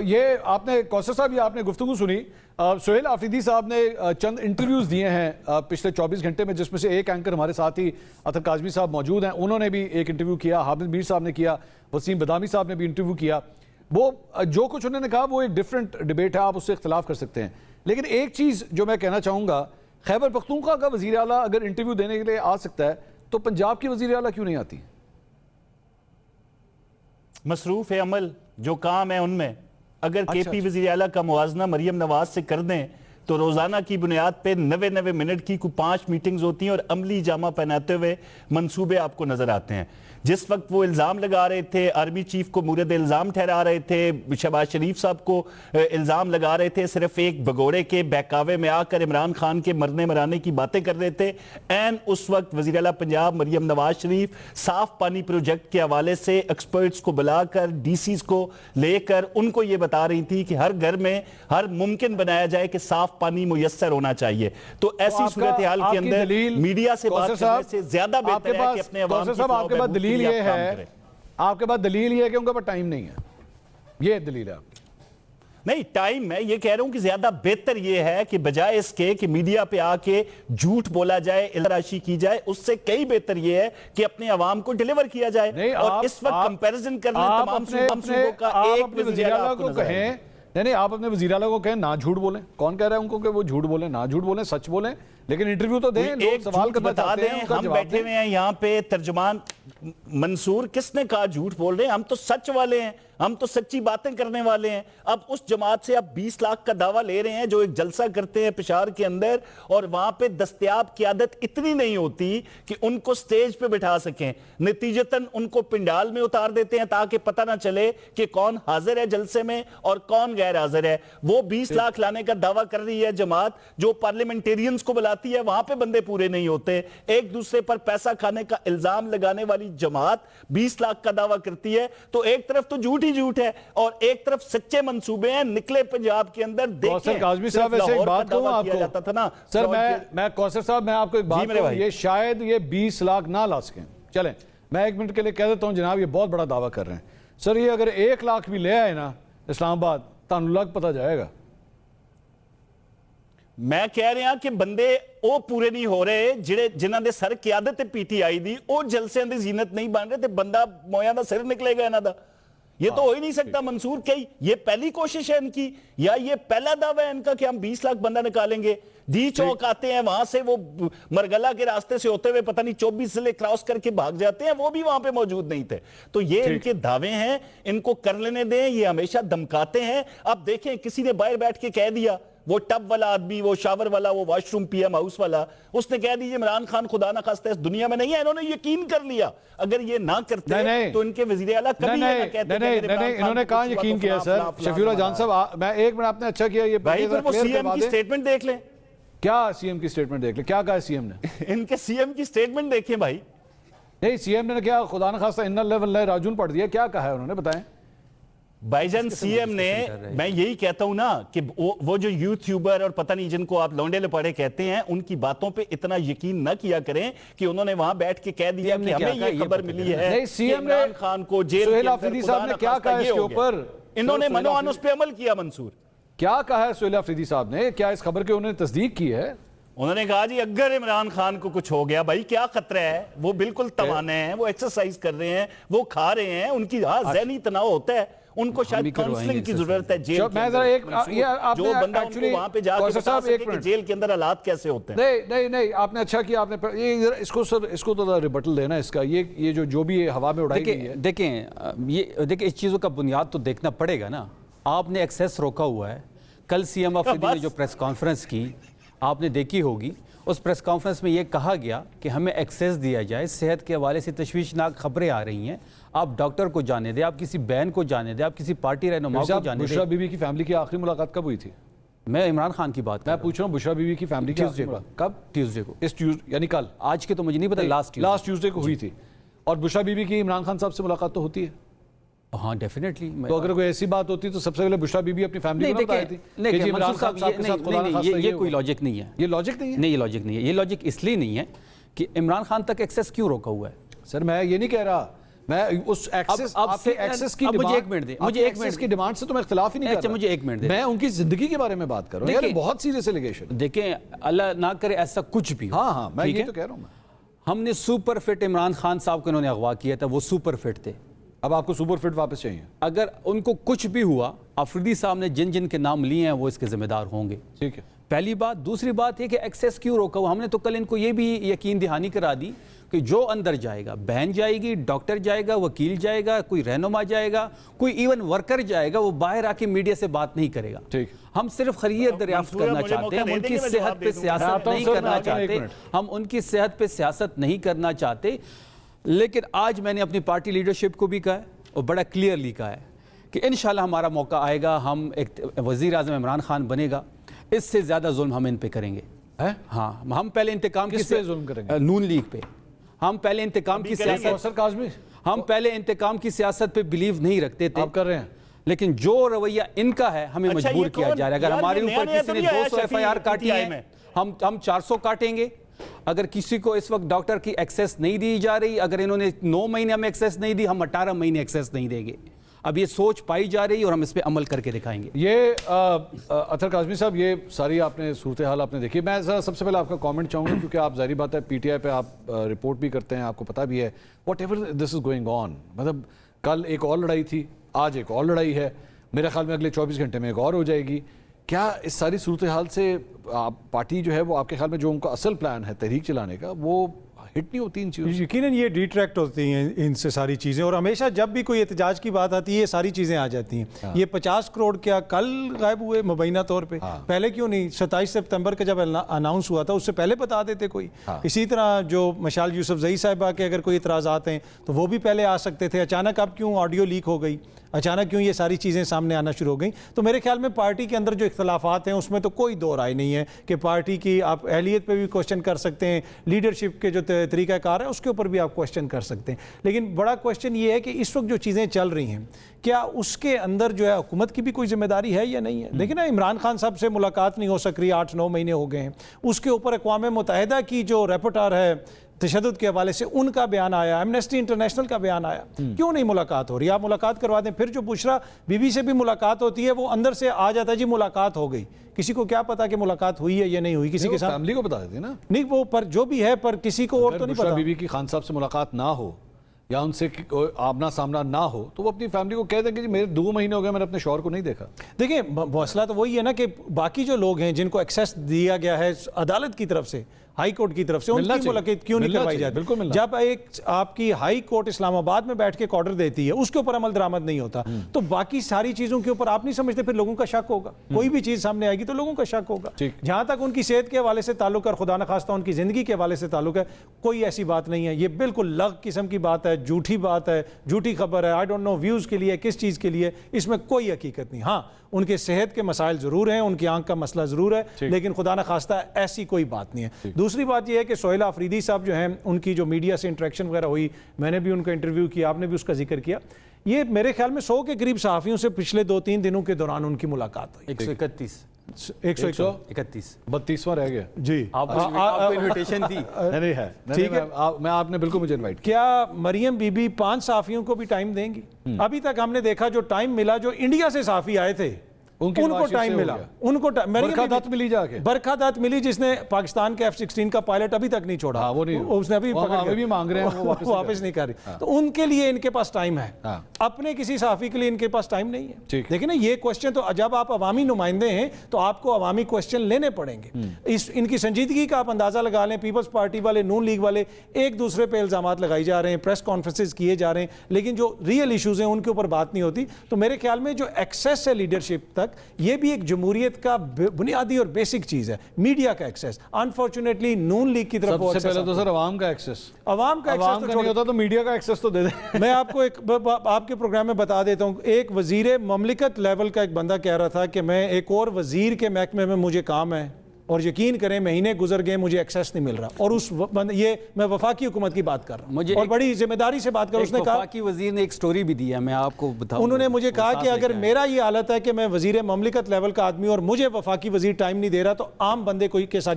یہ آپ نے کوثر صاحب یہ آپ نے گفتگو سنی. سہیل آفریدی صاحب نے چند انٹرویوز دیے ہیں پچھلے 24 گھنٹے میں، جس میں سے ایک اینکر ہمارے ساتھ ہی اطہر کاظمی صاحب موجود ہیں، انہوں نے بھی ایک انٹرویو کیا، حامد میر صاحب نے کیا، وسیم بدامی صاحب نے بھی انٹرویو کیا. وہ جو کچھ انہوں نے کہا وہ ایک ڈیفرنٹ ڈیبیٹ ہے، آپ اس سے اختلاف کر سکتے ہیں. لیکن ایک چیز جو میں کہنا چاہوں گا، خیبر پختونخوا کا وزیر اعلیٰ اگر انٹرویو دینے کے لیے آ سکتا ہے تو پنجاب کی وزیر اعلیٰ کیوں نہیں آتی؟ مصروف عمل جو کام ہے ان میں اگر کے پی وزیر اعلیٰ کا موازنہ مریم نواز سے کر دیں تو روزانہ کی بنیاد پہ 90 منٹ کی کوئی 5 میٹنگز ہوتی ہیں اور عملی جامہ پہناتے ہوئے منصوبے آپ کو نظر آتے ہیں. جس وقت وہ الزام لگا رہے تھے، آرمی چیف کو مورد الزام ٹھہرا رہے تھے، شہباز شریف صاحب کو الزام لگا رہے تھے صرف ایک بگوڑے کے بہکاوے میں آ کر عمران خان کے مرنے مرانے کی باتیں کر رہے تھے، اس وقت وزیر اعلیٰ پنجاب مریم نواز شریف صاف پانی پروجیکٹ کے حوالے سے ایکسپرٹس کو بلا کر ڈی سیز کو لے کر ان کو یہ بتا رہی تھی کہ ہر گھر میں ہر ممکن بنایا جائے کہ صاف پانی میسر ہونا چاہیے. تو ایسی صورتحال کے اندر میڈیا سے بات کرنے سے زیادہ بہتر ہے کہ اپنے عوام کی دلیل یہ ہے، آپ کے بعد دلیل یہ ہے کہ ان کے پاس ٹائم نہیں ہے، یہ دلیل ہے آپ کی؟ نہیں ٹائم، میں یہ کہہ رہا ہوں کہ زیادہ بہتر یہ ہے کہ بجائے اس کے کہ میڈیا پہ آ کے جھوٹ بولا جائے، الراشی کی جائے، اس سے کئی بہتر یہ ہے کہ اپنے عوام کو ڈیلیور کیا جائے. اور اس وقت کمپیریزن کرنے تمام صوبوں کا ایک وزیر اعلیٰ کو نظر آئے. نہیں آپ اپنے وزیر اعلیٰ کو کہیں نہ جھوٹ بولیں. کون کہہ رہا ہے ان کو کہ وہ جھوٹ بولیں؟ نہ جھوٹ بولیں، سچ بولیں، لیکن انٹرویو تو دیں. لوگ سوال کرنا چاہتے ہیں، ہم بیٹھے ہوئے ہیں یہاں پہ ترجمان منصور، کس نے کہا جھوٹ بول رہے ہیں؟ ہم تو سچ والے ہیں، ہم تو سچی باتیں کرنے والے ہیں. اب اس جماعت سے آپ 20 لاکھ کا دعویٰ لے رہے ہیں جو ایک جلسہ کرتے ہیں پشاور کے اندر، اور وہاں پہ دستیاب قیادت اتنی نہیں ہوتی کہ ان کو سٹیج پہ بٹھا سکیں. نتیجتاً ان کو پنڈال میں اتار دیتے ہیں تاکہ پتہ نہ چلے کہ کون حاضر ہے جلسے میں اور کون غیر حاضر ہے. وہ 20 لاکھ لانے کا دعویٰ کر رہی ہے جماعت، جو پارلیمنٹیرینز کو بلاتی ہے وہاں پہ بندے پورے نہیں ہوتے. ایک دوسرے پر پیسہ کھانے کا الزام لگانے والی جماعت 20 لاکھ کا دعویٰ کرتی ہے. تو ایک طرف تو جھوٹ ہی جھوٹ ہے اور ایک طرف سچے منصوبے ہیں نکلے پنجاب کے اندر. کوثر کاظمی صاحب ایسے ایک بات کہوں آپ کو سر، میں کوثر صاحب میں آپ کو ایک بات کہوں، یہ شاید یہ 20 لاکھ نہ لا سکیں. چلیں میں ایک منٹ کے لیے کہہ دیتا ہوں جناب، یہ بہت بڑا دعویٰ کر رہے ہیں سر. یہ اگر 1 لاکھ بھی لے آئے نا اسلام آباد، تانوں لگ پتہ جائے گا. میں کہہ رہا کہ بندے وہ پورے نہیں ہو رہے جنہاں دے سر قیادت پی ٹی آئی دی، وہ جلسے دی زینت نہیں بن رہے، تے بندہ مویاں دا سر نکلے گا انہاں دا. یہ تو ہو ہی نہیں سکتا منصور. کہ یہ پہلی کوشش ہے ان کی یا یہ پہلا دعویٰ ہے ان کا کہ ہم 20 لاکھ بندہ نکالیں گے؟ ڈی چوک آتے ہیں، وہاں سے وہ مرگلہ کے راستے سے ہوتے ہوئے پتہ نہیں 24 ضلع کراس کر کے بھاگ جاتے ہیں، وہ بھی وہاں پہ موجود نہیں تھے. تو یہ ان کے دعوے ہیں، ان کو کر لینے دیں. یہ ہمیشہ دمکاتے ہیں. اب دیکھیں کسی نے باہر بیٹھ کے کہہ دیا، وہ ٹب والا آدمی، وہ شاور والا، وہ washroom P M house والا، اس نے کہہ دیجئے عمران خان خدا نہ خواستہ اس دنیا میں نہیں ہے. انہوں نے یقین کر لیا. اگر یہ نہ کرتے تو ان کے وزیر اعلیٰ کبھی یہ نہ کہتے. نہیں انہوں نے کہاں یقین کیا سر؟ شفیع اللہ جان صاحب میں ایک منٹ، آپ نے اچھا کیا یہ بھائی پھر وہ سی ایم کی سٹیٹمنٹ دیکھ لیں. کیا سی ایم کی سٹیٹمنٹ دیکھ لیں؟ کیا کہا ہے سی ایم نے؟ ان کے سی ایم کی سٹیٹمنٹ دیکھیں بھائی. نہیں سی ایم نے کیا خدا نہ خواستہ ان اللہ واللہ راجون پڑھ دیا؟ کیا کہا ہے انہوں نے؟ بتائیں. بھائی جان سی ایم نے، میں یہی کہتا ہوں نا کہ وہ جو یوٹیوبر اور پتہ نہیں جن کو آپ لونڈے لپاڑے کہتے ہیں، ان کی باتوں پہ اتنا یقین نہ کیا کریں کہ انہوں نے وہاں بیٹھ کے کہہ دیا کہ ہمیں یہ خبر ملی ہے کہ عمران خان کو جیل کے اندر خدا نہ خواستہ یہ ہو گیا. انہوں نے منوان اس پہ عمل کیا. منصور کیا کہا ہے سہیل آفریدی صاحب نے؟ کیا اس خبر کے انہوں نے تصدیق کی ہے؟ انہوں نے کہا جی اگر عمران خان کو کچھ ہو گیا بھائی کیا خطرہ ہے، وہ بالکل توانے ہیں، وہ ایکسرسائز کر رہے ہیں، وہ کھا رہے ہیں، ان کی ذہنی تناؤ ہوتا ہے، ان کو شاید کاؤنسلنگ کی ضرورت ہے جیل کے اندر. جو بندہ ان کو وہاں پہ جا کے بتا سکے کہ جیل کے اندر حالات کیسے ہوتے ہیں. نہیں آپ نے اچھا کیا، آپ نے اس کو تو ریبٹل دینا اس کا. یہ جو بھی ہوا میں اڑائی گئی ہے، دیکھیں اس چیزوں کا بنیاد تو دیکھنا پڑے گا نا. آپ نے ایکسیس روکا ہوا ہے. کل سی ایم آفریدی نے جو پریس کانفرنس کی آپ نے دیکھی ہوگی، اس پریس کانفرنس میں یہ کہا گیا کہ ہمیں ایکسیس دیا جائے. صحت کے حوالے سے تشویشناک خبریں آ رہی ہیں، آپ ڈاکٹر کو جانے دیں، آپ کسی بہن کو جانے دیں، آپ کسی پارٹی رہنما کو جانے دیں. بشرا بی بی کی فیملی کی آخری ملاقات کب ہوئی تھی؟ میں عمران خان کی بات میں پوچھ رہا ہوں. بشرا بی بی کی فیملی کی ٹیوزڈے کو. کب؟ ٹیوزڈے کو. اس ٹیوزڈے یعنی کل؟ آج کے تو مجھے نہیں پتا. لاسٹ ٹیوزڈے کو ہوئی تھی. اور بشرا بی بی کی عمران خان صاحب سے ملاقات تو ہوتی ہے؟ ہاں ڈیفینیٹلی. تو اگر کوئی ایسی بات ہوتی تو سب سے پہلے بشرا بی بی اپنی فیملی کو بتائی تھی کہ عمران خان صاحب کے ساتھ خدا نہ خواستہ یہ کوئی لاجک نہیں ہے. یہ لاجک نہیں ہے؟ نہیں یہ لاجک نہیں ہے. یہ لاجک اس لیے نہیں ہے کہ عمران خان تک ایکسیس کیوں روکا ہوا ہے. سر میں یہ نہیں کہہ رہا، میں اس ایکسس اب آپ کے ایکسس کی اب مجھے ڈیمانڈ ایک منٹ دیں، مجھے ایک منٹ کی ڈیمانڈ سے تو میں اختلاف ہی نہیں کر اچھا رہا. مجھے ایک منٹ دیں. میں ان کی زندگی کے بارے میں بات کر رہا ہوں یار, دیکھیں- بہت سیریس ایلیگیشن. دیکھیں اللہ نہ کرے ایسا کچھ بھی ہو. ہاں میں ٹھیک یہ ہے؟ تو کہہ رہا ہوں. میں ہم نے سپر فٹ عمران خان صاحب کو انہوں نے اغوا کیا تھا, وہ سپر فٹ تھے. اب آپ کو سپر فٹ واپس چاہیے. اگر ان کو کچھ بھی ہوا, آفریدی صاحب نے جن جن کے نام لیے ہیں وہ اس کے ذمہ دار ہوں گے. ٹھیک ہے, پہلی بات. دوسری بات یہ کہ ایکسیس کیوں روکا ہوا, ہم نے تو کل ان کو یہ بھی یقین دہانی کرا دی کہ جو اندر جائے گا, بہن جائے گی, ڈاکٹر جائے گا, وکیل جائے گا, کوئی رہنما جائے گا, کوئی ایون ورکر جائے گا, وہ باہر آ کے میڈیا سے بات نہیں کرے گا. ٹھیک. ہم صرف خیریت دریافت کرنا چاہتے ہیں, ہم ان کی صحت پہ سیاست نہیں کرنا چاہتے, ہم ان کی صحت پہ سیاست نہیں کرنا چاہتے. لیکن آج میں نے اپنی پارٹی لیڈرشپ کو بھی کہا ہے اور بڑا کلیئرلی کہا ہے کہ انشاءاللہ ہمارا موقع آئے گا, ہم ایک وزیر اعظم عمران خان بنے گا, اس سے زیادہ ظلم ہم ان پہ کریں گے. ہاں, ہم پہلے انتقام کس پہ ظلم کریں گے؟ نون لیگ پہ. ہم پہلے انتقام کی سیاست, کوثر کاظمی ہم پہلے انتقام کی سیاست پہ بلیو نہیں رکھتے تھے, آپ کر رہے ہیں. لیکن جو رویہ ان کا ہے ہمیں مجبور کیا جا رہا ہے. اگر ہمارے اوپر کسی نے 200 ایف آئی آر کاٹی ہے, ہم 400 کاٹیں گے. اگر کسی کو اس وقت ڈاکٹر کی ایکسیس نہیں دی جا رہی, اگر انہوں نے 9 مہینے ہمیں ایکسیس نہیں دی, ہم 18 مہینے ایکسیس نہیں دیں گے. اب یہ سوچ پائی جا رہی ہے اور ہم اس پہ عمل کر کے دکھائیں گے. یہ اطہر کاظمی صاحب, یہ ساری آپ نے صورتحال آپ نے دیکھی. میں سب سے پہلے آپ کا کامنٹ چاہوں گا, کیونکہ آپ ظاہری بات ہے پی ٹی آئی پہ آپ رپورٹ بھی کرتے ہیں, آپ کو پتہ بھی ہے what ever this is going on. مطلب کل ایک اور لڑائی تھی, آج ایک اور لڑائی ہے, میرے خیال میں اگلے 24 گھنٹے میں ایک اور ہو جائے گی. کیا اس ساری صورتحال سے پارٹی جو ہے وہ آپ کے خیال میں جو ان کا اصل پلان ہے تحریک چلانے کا, وہ ہٹ نہیں ہوتی ان چیزوں سے؟ یقیناً یہ ڈیٹریکٹ ہوتی ہیں ان سے ساری چیزیں, اور ہمیشہ جب بھی کوئی احتجاج کی بات آتی ہے یہ ساری چیزیں آ جاتی ہیں. یہ 50 کروڑ کیا کل غائب ہوئے مبینہ طور پہ, پہلے کیوں نہیں 27 سپتمبر کا جب اناؤنس ہوا تھا اس سے پہلے بتا دیتے کوئی. اسی طرح جو مشال یوسف زئی صاحبہ کے اگر کوئی اعتراضات ہیں تو وہ بھی پہلے آ سکتے تھے. اچانک اب کیوں آڈیو لیک ہو گئی, اچانک کیوں یہ ساری چیزیں سامنے آنا شروع ہو گئیں؟ تو میرے خیال میں پارٹی کے اندر جو اختلافات ہیں اس میں تو کوئی دو رائے نہیں ہے کہ پارٹی کی آپ اہلیت پہ بھی کوشچن کر سکتے ہیں, لیڈرشپ کے جو طریقہ کار ہے اس کے اوپر بھی آپ کوشچن کر سکتے ہیں. لیکن بڑا کوشچن یہ ہے کہ اس وقت جو چیزیں چل رہی ہیں کیا اس کے اندر جو ہے حکومت کی بھی کوئی ذمہ داری ہے یا نہیں ہے؟ دیکھیں نا, عمران خان صاحب سے ملاقات نہیں ہو سک رہی, 8-9 مہینے ہو گئے ہیں. اس کے اوپر اقوام متحدہ کی جو رپورٹر ہے تشدد کے حوالے سے ان کا بیان آیا, ایمنسٹی انٹرنیشنل کا بیان آیا, کیوں نہیں ملاقات ہو رہی؟ آپ ملاقات کروا دیں. پھر جو بشرا بی بی سے بھی ملاقات ہوتی ہے وہ اندر سے آ جاتا ہے جی ملاقات ہو گئی. کسی کو کیا پتا کہ ملاقات ہوئی ہے یا نہیں ہوئی, کسی کے ساتھ فیملی کو بتا دیتے نا. نہیں, وہ پر جو بھی ہے پر کسی کو اور تو نہیں بشرا پتا. بی بی کی خان صاحب سے ملاقات نہ ہو یا ان سے آمنا سامنا نہ ہو تو وہ اپنی فیملی کو کہہ دیں کہ جی میرے 2 مہینے ہو گئے میں نے اپنے شوہر کو نہیں دیکھا. دیکھیں مسئلہ تو وہی ہے نا کہ باقی جو لوگ ہیں جن کو ایکسیس دیا گیا ہے عدالت کی طرف سے, ہائی کورٹ کی طرف سے, ان کی ملاقات کیوں نہیں کروائی جاتی؟ جب ایک آپ کی ہائی کورٹ اسلام آباد میں بیٹھ کے ایک آرڈر دیتی ہے اس کے اوپر عمل درآمد نہیں ہوتا تو باقی ساری چیزوں کے اوپر آپ نہیں سمجھتے پھر لوگوں کا شک ہوگا. کوئی بھی چیز سامنے آئے گی تو لوگوں کا شک ہوگا. جہاں تک ان کی صحت کے حوالے سے تعلق ہے اور خدا نخواستہ ان کی زندگی کے حوالے سے تعلق ہے, کوئی ایسی بات نہیں ہے. یہ بالکل لغ قسم کی بات ہے, جھوٹی بات ہے, جھوٹی خبر ہے. آئی ڈونٹ نو ویوز کے لیے کس چیز کے لیے, اس میں کوئی حقیقت نہیں. ہاں ان کے صحت کے مسائل ضرور ہیں, ان کی آنکھ کا مسئلہ ضرور ہے, لیکن خدا نخواستہ ایسی کوئی بات نہیں ہے. دوسری بات یہ ہے کہ سہیل آفریدی صاحب جو ہیں ان کی جو میڈیا سے انٹریکشن وغیرہ ہوئی, میں نے بھی ان کا انٹرویو کیا, آپ نے بھی اس کا ذکر کیا. یہ میرے خیال میں 100 کے قریب صحافیوں سے پچھلے 2-3 دنوں کے دوران ان کی ملاقات ہوئی. 32واں رہ گیا جی. آپ کو انویٹیشن دی نہیں ہے. ٹھیک ہے, میں آپ نے بالکل مجھے انوائٹ کیا. کیا مریم بی بی 5 صحافیوں کو بھی ٹائم دیں گی؟ ابھی تک ہم نے دیکھا جو ٹائم ملا, جو انڈیا سے صحافی آئے تھے ان کو ٹائم ملا, ان کو برکھا دت ملی جا کے, برکھا دت ملی جس نے پاکستان کے F-16 کا پائلٹ ابھی تک نہیں چھوڑا, اس نے ابھی بھی مانگ رہے ہیں, واپس نہیں کر رہی. تو ان کے لیے ان کے پاس ٹائم ہے, اپنے کسی صحافی کے لیے ان کے پاس ٹائم نہیں ہے. دیکھیں نا, یہ کوشچن تو جب آپ عوامی نمائندے ہیں تو آپ کو عوامی کوشچن لینے پڑیں گے. ان کی سنجیدگی کا آپ اندازہ لگا لیں. پیپلز پارٹی والے, نون لیگ والے ایک دوسرے پہ الزامات لگائی جا رہے ہیں, پریس کانفرنسز کیے جا رہے ہیں, لیکن جو ریئل ایشوز ہیں ان کے اوپر بات نہیں ہوتی. تو میرے خیال میں جو ایکسیس ہے لیڈرشپ تک, یہ بھی ایک جمہوریت کا بنیادی اور بیسک چیز ہے, میڈیا کا ایکسیس. انفارچونیٹلی نون لیگ کی طرف سب سے پہلے تو سر عوام کا ایکسیس, عوام کا ایکسیس نہیں ہوتا تو میڈیا کا ایکسیس تو دے دیں. میں آپ کو ایک آپ کے پروگرام میں بتا دیتا ہوں, ایک وزیر مملکت لیول کا ایک بندہ کہہ رہا تھا کہ میں ایک اور وزیر کے محکمے میں مجھے کام ہے, اور یقین کریں مہینے گزر گئے مجھے ایکسیس نہیں مل رہا. اور اس یہ میں وفاقی حکومت کی بات کر رہا ہوں اور بڑی ذمہ داری سے بات کر رہا ہوں. اس نے کہا, وفاقی وزیر نے ایک سٹوری بھی دی ہے, میں آپ کو بتاؤں. انہوں نے مجھے کہا کہ اگر میرا یہ حالت ہے کہ میں وزیر مملکت لیول کا آدمی اور مجھے وفاقی وزیر ٹائم نہیں دے رہا تو عام بندے کوئی کے ساتھ